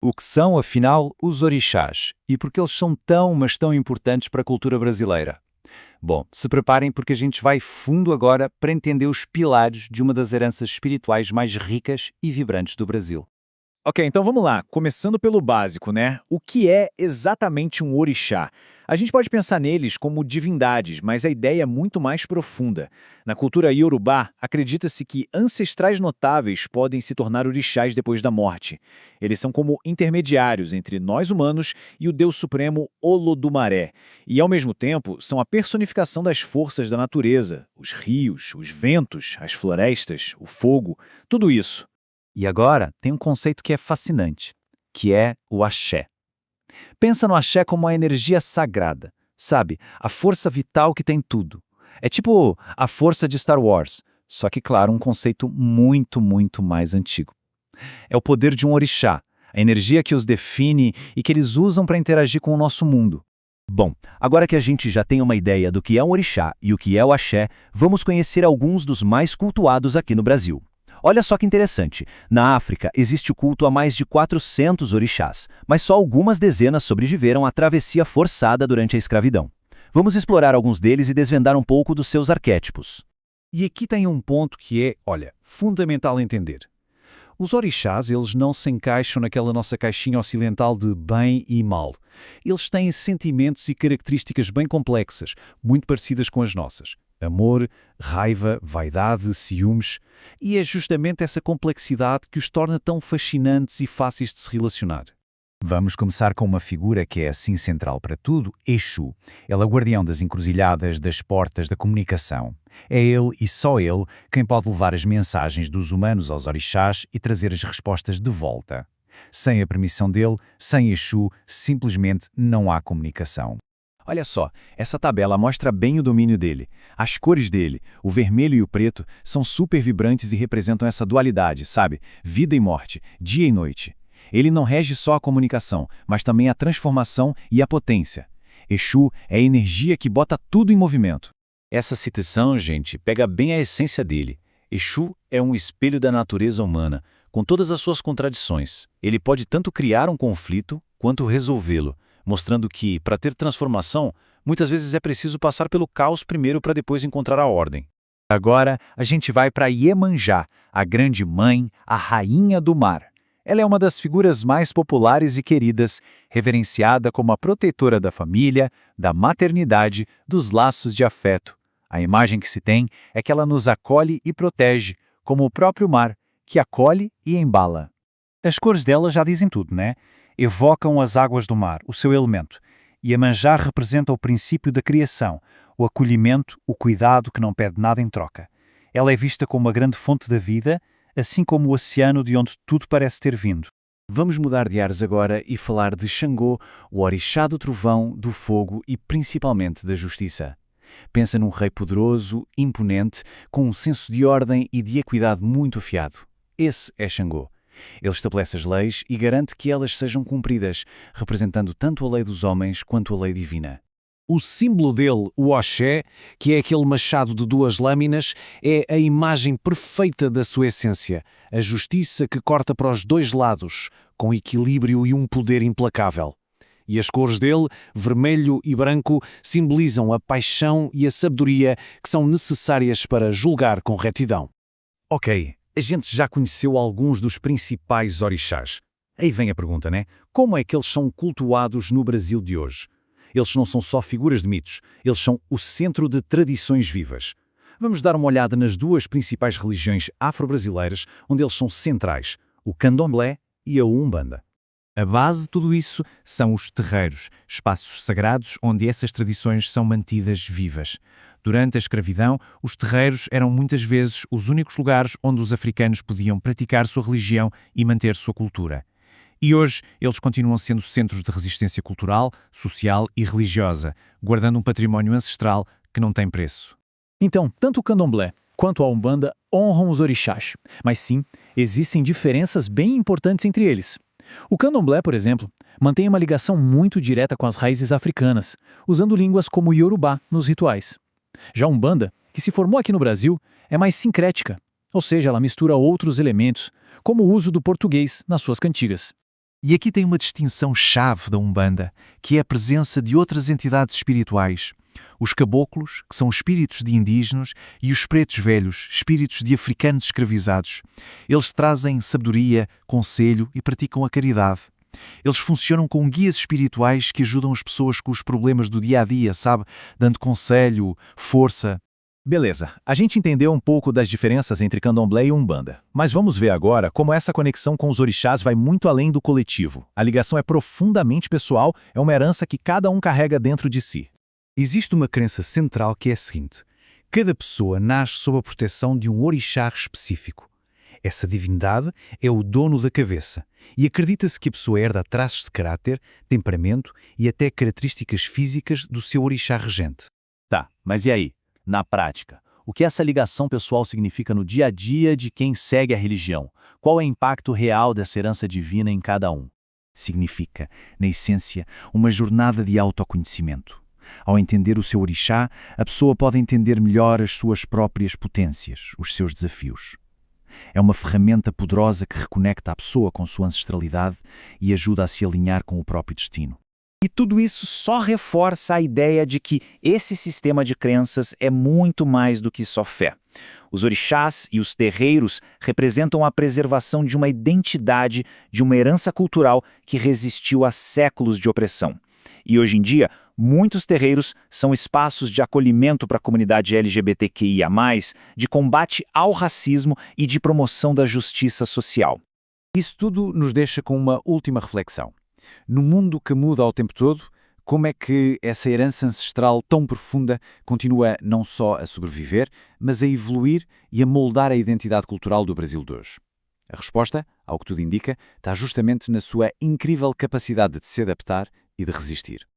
O que são, afinal, os orixás e por que eles são tão, mas tão importantes para a cultura brasileira? Bom, se preparem porque a gente vai fundo agora para entender os pilares de uma das heranças espirituais mais ricas e vibrantes do Brasil. Ok, então vamos lá. Começando pelo básico, né? O que é exatamente um orixá? A gente pode pensar neles como divindades, mas a ideia é muito mais profunda. Na cultura iorubá, acredita-se que ancestrais notáveis podem se tornar orixás depois da morte. Eles são como intermediários entre nós humanos e o Deus Supremo Olodumaré. E, ao mesmo tempo, são a personificação das forças da natureza, os rios, os ventos, as florestas, o fogo, tudo isso. E agora tem um conceito que é fascinante, que é o axé. Pensa no axé como a energia sagrada, sabe? A força vital que tem tudo. É tipo a força de Star Wars, só que, claro, um conceito muito, muito mais antigo. É o poder de um orixá, a energia que os define e que eles usam para interagir com o nosso mundo. Bom, agora que a gente já tem uma ideia do que é um orixá e o que é o axé, vamos conhecer alguns dos mais cultuados aqui no Brasil. Olha só que interessante, na África existe o culto a mais de 400 orixás, mas só algumas dezenas sobreviveram à travessia forçada durante a escravidão. Vamos explorar alguns deles e desvendar um pouco dos seus arquétipos. E aqui tem um ponto que é, olha, fundamental entender. Os orixás, eles não se encaixam naquela nossa caixinha ocidental de bem e mal. Eles têm sentimentos e características bem complexas, muito parecidas com as nossas. Amor, raiva, vaidade, ciúmes. E é justamente essa complexidade que os torna tão fascinantes e fáceis de se relacionar. Vamos começar com uma figura que é assim central para tudo, Exu. Ele é o guardião das encruzilhadas, das portas, da comunicação. É ele e só ele quem pode levar as mensagens dos humanos aos orixás e trazer as respostas de volta. Sem a permissão dele, sem Exu, simplesmente não há comunicação. Olha só, essa tabela mostra bem o domínio dele. As cores dele, o vermelho e o preto, são super vibrantes e representam essa dualidade, sabe? Vida e morte, dia e noite. Ele não rege só a comunicação, mas também a transformação e a potência. Exu é a energia que bota tudo em movimento. Essa citação, gente, pega bem a essência dele. Exu é um espelho da natureza humana, com todas as suas contradições. Ele pode tanto criar um conflito, quanto resolvê-lo, mostrando que, para ter transformação, muitas vezes é preciso passar pelo caos primeiro para depois encontrar a ordem. Agora, a gente vai para Iemanjá, a grande mãe, a rainha do mar. Ela é uma das figuras mais populares e queridas, reverenciada como a protetora da família, da maternidade, dos laços de afeto. A imagem que se tem é que ela nos acolhe e protege, como o próprio mar, que acolhe e embala. As cores dela já dizem tudo, né? Evocam as águas do mar, o seu elemento. Iemanjá representa o princípio da criação, o acolhimento, o cuidado que não pede nada em troca. Ela é vista como uma grande fonte da vida, assim como o oceano de onde tudo parece ter vindo. Vamos mudar de ares agora e falar de Xangô, o orixá do trovão, do fogo e principalmente da justiça. Pensa num rei poderoso, imponente, com um senso de ordem e de equidade muito afiado. Esse é Xangô. Ele estabelece as leis e garante que elas sejam cumpridas, representando tanto a lei dos homens quanto a lei divina. O símbolo dele, o Oxé, que é aquele machado de duas lâminas, é a imagem perfeita da sua essência, a justiça que corta para os dois lados, com equilíbrio e um poder implacável. E as cores dele, vermelho e branco, simbolizam a paixão e a sabedoria que são necessárias para julgar com retidão. Ok, a gente já conheceu alguns dos principais orixás. Aí vem a pergunta, né? Como é que eles são cultuados no Brasil de hoje? Eles não são só figuras de mitos, eles são o centro de tradições vivas. Vamos dar uma olhada nas duas principais religiões afro-brasileiras onde eles são centrais, o candomblé e a umbanda. A base de tudo isso são os terreiros, espaços sagrados onde essas tradições são mantidas vivas. Durante a escravidão, os terreiros eram muitas vezes os únicos lugares onde os africanos podiam praticar sua religião e manter sua cultura. E hoje eles continuam sendo centros de resistência cultural, social e religiosa, guardando um património ancestral que não tem preço. Então, tanto o candomblé quanto a umbanda honram os orixás, mas sim, existem diferenças bem importantes entre eles. O candomblé, por exemplo, mantém uma ligação muito direta com as raízes africanas, usando línguas como o iorubá nos rituais. Já a umbanda, que se formou aqui no Brasil, é mais sincrética, ou seja, ela mistura outros elementos, como o uso do português nas suas cantigas. E aqui tem uma distinção-chave da Umbanda, que é a presença de outras entidades espirituais. Os caboclos, que são espíritos de indígenas, e os pretos velhos, espíritos de africanos escravizados. Eles trazem sabedoria, conselho e praticam a caridade. Eles funcionam como guias espirituais que ajudam as pessoas com os problemas do dia-a-dia, sabe? Dando conselho, força. Beleza, a gente entendeu um pouco das diferenças entre candomblé e umbanda. Mas vamos ver agora como essa conexão com os orixás vai muito além do coletivo. A ligação é profundamente pessoal, é uma herança que cada um carrega dentro de si. Existe uma crença central que é a seguinte: cada pessoa nasce sob a proteção de um orixá específico. Essa divindade é o dono da cabeça e acredita-se que a pessoa herda traços de caráter, temperamento e até características físicas do seu orixá regente. Tá, mas e aí? Na prática, o que essa ligação pessoal significa no dia a dia de quem segue a religião? Qual é o impacto real dessa herança divina em cada um? Significa, na essência, uma jornada de autoconhecimento. Ao entender o seu orixá, a pessoa pode entender melhor as suas próprias potências, os seus desafios. É uma ferramenta poderosa que reconecta a pessoa com sua ancestralidade e ajuda a se alinhar com o próprio destino. E tudo isso só reforça a ideia de que esse sistema de crenças é muito mais do que só fé. Os orixás e os terreiros representam a preservação de uma identidade, de uma herança cultural que resistiu a séculos de opressão. E hoje em dia, muitos terreiros são espaços de acolhimento para a comunidade LGBTQIA+, de combate ao racismo e de promoção da justiça social. Isso tudo nos deixa com uma última reflexão. No mundo que muda ao tempo todo, como é que essa herança ancestral tão profunda continua não só a sobreviver, mas a evoluir e a moldar a identidade cultural do Brasil de hoje? A resposta, ao que tudo indica, está justamente na sua incrível capacidade de se adaptar e de resistir.